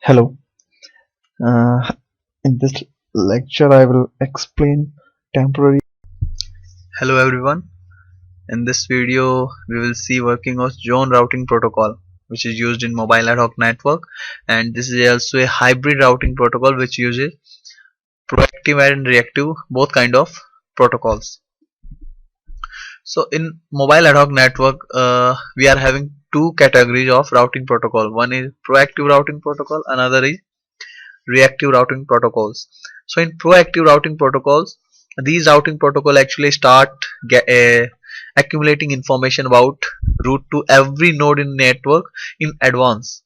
Hello. Uh, in this lecture, I will explain temporary. Hello everyone. In this video, we will see working of zone routing protocol, which is used in mobile ad hoc network, and this is also a hybrid routing protocol which uses proactive and reactive both kind of protocols. So in mobile ad hoc network, we are having two categories of routing protocol. One is proactive routing protocol, another is reactive routing protocols. So in proactive routing protocols, these routing protocol actually start accumulating information about route to every node in network in advance.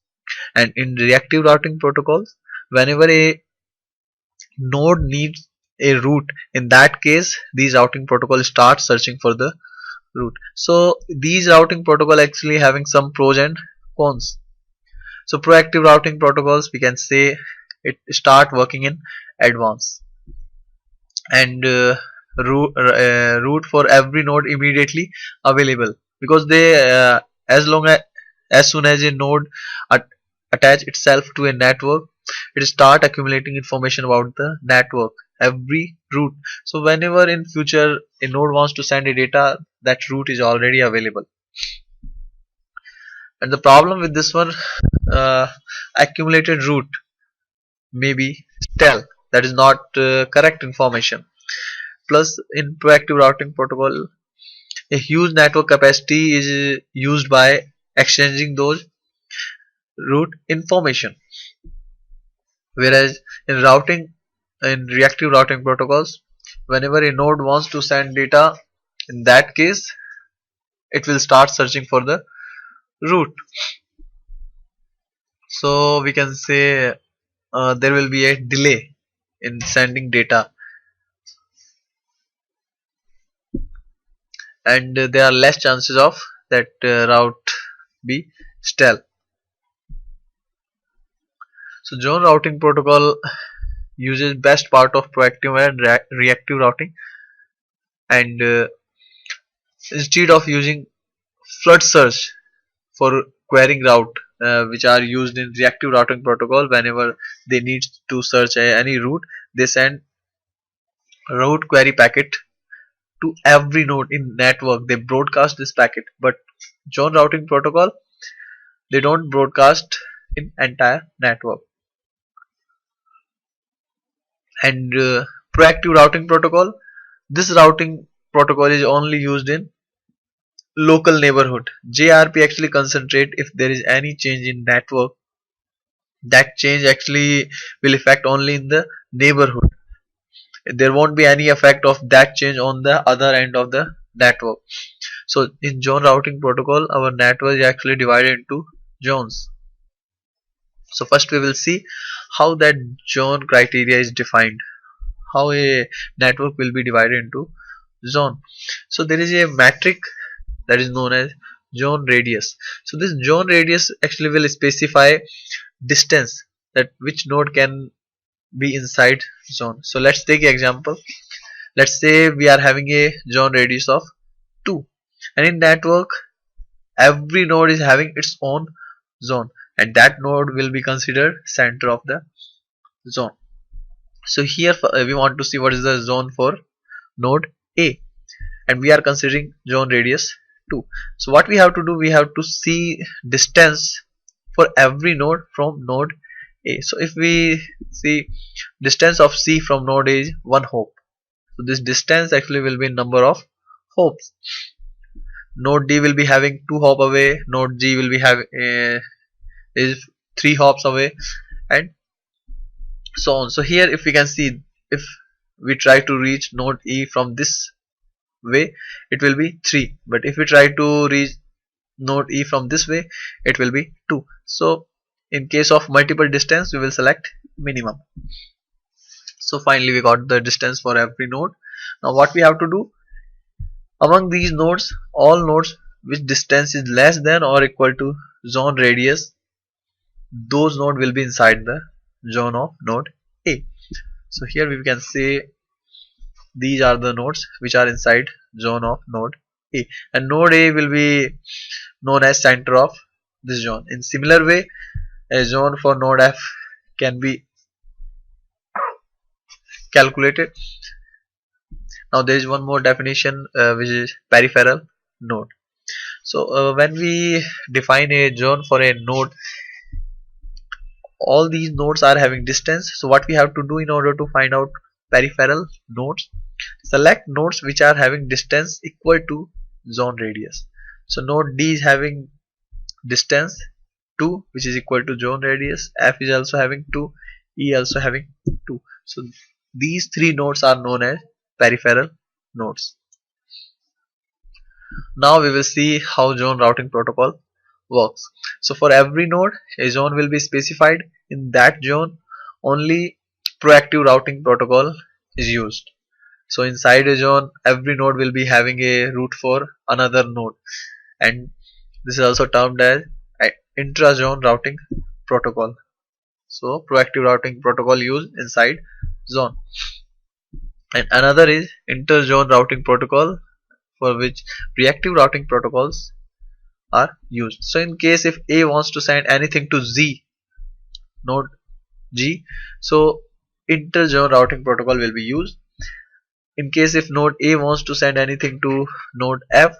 And in reactive routing protocols, whenever a node needs a route, in that case these routing protocol start searching for the route. So these routing protocol actually having some pros and cons. So proactive routing protocols, we can say it start working in advance and route for every node immediately available, because they as long as soon as a node at, attach itself to a network, it start accumulating information about the network, every route. So whenever in future a node wants to send a data, that route is already available. And the problem with this one, uh, accumulated route may be stale, that is not correct information. Plus in proactive routing protocol, a huge network capacity is used by exchanging those route information, whereas in reactive routing protocols, whenever a node wants to send data, in that case it will start searching for the route. So we can say there will be a delay in sending data, and there are less chances of that route be stale. So zone routing protocol uses best part of proactive and reactive routing, and instead of using flood search for querying route, which are used in reactive routing protocol, whenever they need to search any route, they send route query packet to every node in network. They broadcast this packet, but zone routing protocol, they don't broadcast in entire network. And proactive routing protocol, this routing protocol is only used in local neighborhood. JRP actually concentrate if there is any change in network, that change actually will affect only in the neighborhood. There won't be any effect of that change on the other end of the network. So in zone routing protocol, our network is actually divided into zones. So first we will see how that zone criteria is defined, how a network will be divided into zone. So there is a metric that is known as zone radius. So this zone radius actually will specify distance that which node can be inside zone. So let's take an example. Let's say we are having a zone radius of 2, and in network every node is having its own zone, and that node will be considered center of the zone. So here we want to see what is the zone for node A, and we are considering zone radius 2. So what we have to do, we have to see distance for every node from node A. So if we see distance of C from node A is 1 hop, so this distance actually will be number of hops. Node D will be having 2 hop away, node G will be having is 3 hops away, and so on. So here if we can see, if we try to reach node E from this way, it will be 3, but if we try to reach node E from this way, it will be 2. So in case of multiple distance, we will select minimum. So finally we got the distance for every node. Now what we have to do, among these nodes, all nodes which distance is less than or equal to zone radius, those node will be inside the zone of node A. So here we can say these are the nodes which are inside zone of node A, and node A will be known as center of this zone. In similar way, A zone for node F can be calculated. Now there is one more definition which is peripheral node. So when we define a zone for a node, all these nodes are having distance. So what we have to do in order to find out peripheral nodes, select nodes which are having distance equal to zone radius. So node D is having distance 2 which is equal to zone radius, F is also having 2, E also having 2. So these three nodes are known as peripheral nodes. Now we will see how zone routing protocol works. So for every node, a zone will be specified. In that zone, only proactive routing protocol is used. So inside a zone, every node will be having a route for another node, and this is also termed as intra-zone routing protocol. So proactive routing protocol used inside zone. And another is inter-zone routing protocol, for which reactive routing protocols are used. So in case if A wants to send anything to Z node G, so inter-zone routing protocol will be used. In case if node A wants to send anything to node F,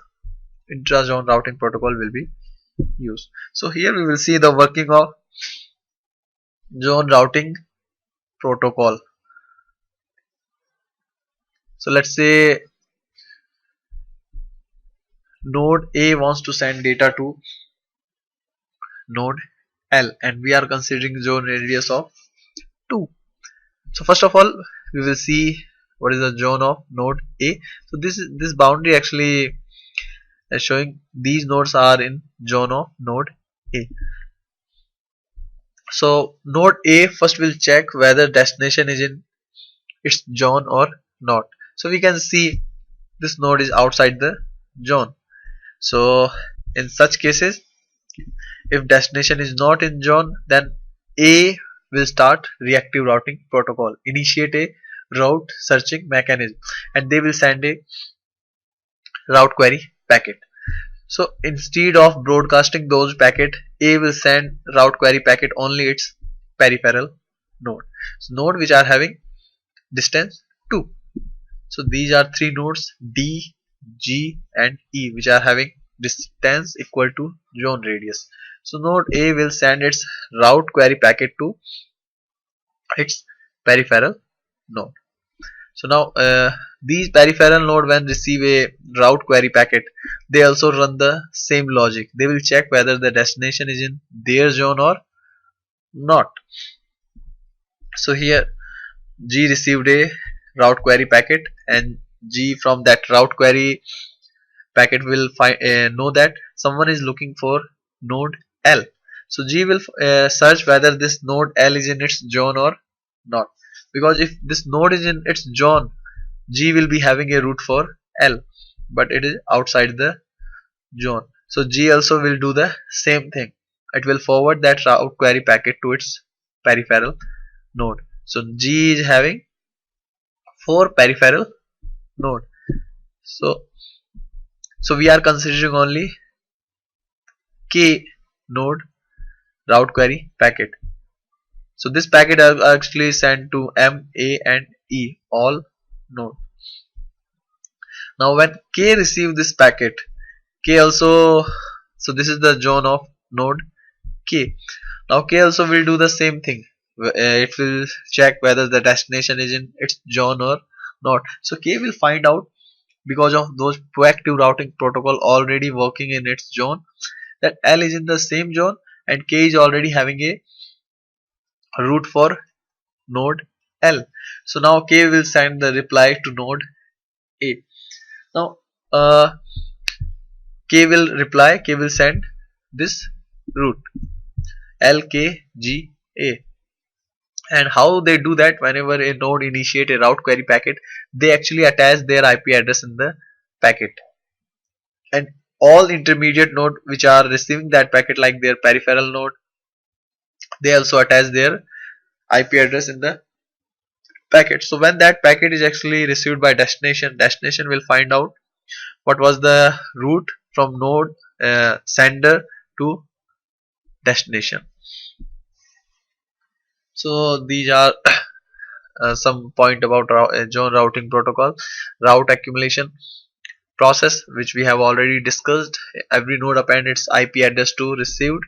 intra-zone routing protocol will be used. So here we will see the working of zone routing protocol. So let's say node A wants to send data to node L, and we are considering zone radius of 2. So first of all, we will see what is the zone of node A. So this boundary actually is showing these nodes are in zone of node A. So node A first will check whether destination is in its zone or not. So we can see this node is outside the zone. So in such cases, if destination is not in zone, then A will start reactive routing protocol, initiate a route searching mechanism, and they will send a route query packet. So instead of broadcasting those packet, A will send route query packet only its peripheral node. So node which are having distance 2. So these are three nodes D, G and E which are having distance equal to zone radius. So node A will send its route query packet to its peripheral node. So now these peripheral node, when receive a route query packet, they also run the same logic. They will check whether the destination is in their zone or not. So here G received a route query packet, and G from that route query packet will know that someone is looking for node L. So G will search whether this node L is in its zone or not, because if this node is in its zone, G will be having a route for L, but it is outside the zone. So G also will do the same thing. It will forward that route query packet to its peripheral node. So G is having 4 peripheral node. So we are considering only K node route query packet. So this packet are actually sent to M, A and E, all node. Now when K receive this packet, K also, so this is the zone of node K. Now K also will do the same thing. It will check whether the destination is in its zone or not. So K will find out, because of those proactive routing protocol already working in its zone, that L is in the same zone and K is already having a route for node L. So now K will send the reply to node A. Now K will reply, K will send this route LKGA. And how they do that? Whenever a node initiate a route query packet, they actually attach their IP address in the packet, and all intermediate node which are receiving that packet, like their peripheral node, they also attach their IP address in the packet. So when that packet is actually received by destination, destination will find out what was the route from node sender to destination. So these are some point about Join routing protocol. Route accumulation process, which we have already discussed. Every node append its IP address to received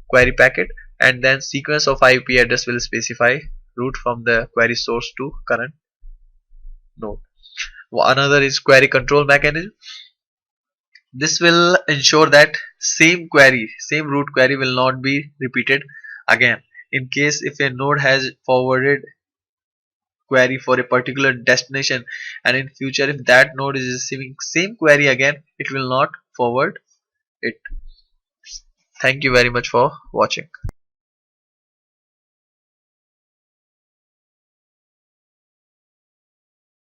query packet, and then sequence of IP address will specify route from the query source to current node. Another is query control mechanism. This will ensure that same root query will not be repeated again. In case if a node has forwarded query for a particular destination, and in future if that node is receiving same query again, it will not forward it. Thank you very much for watching.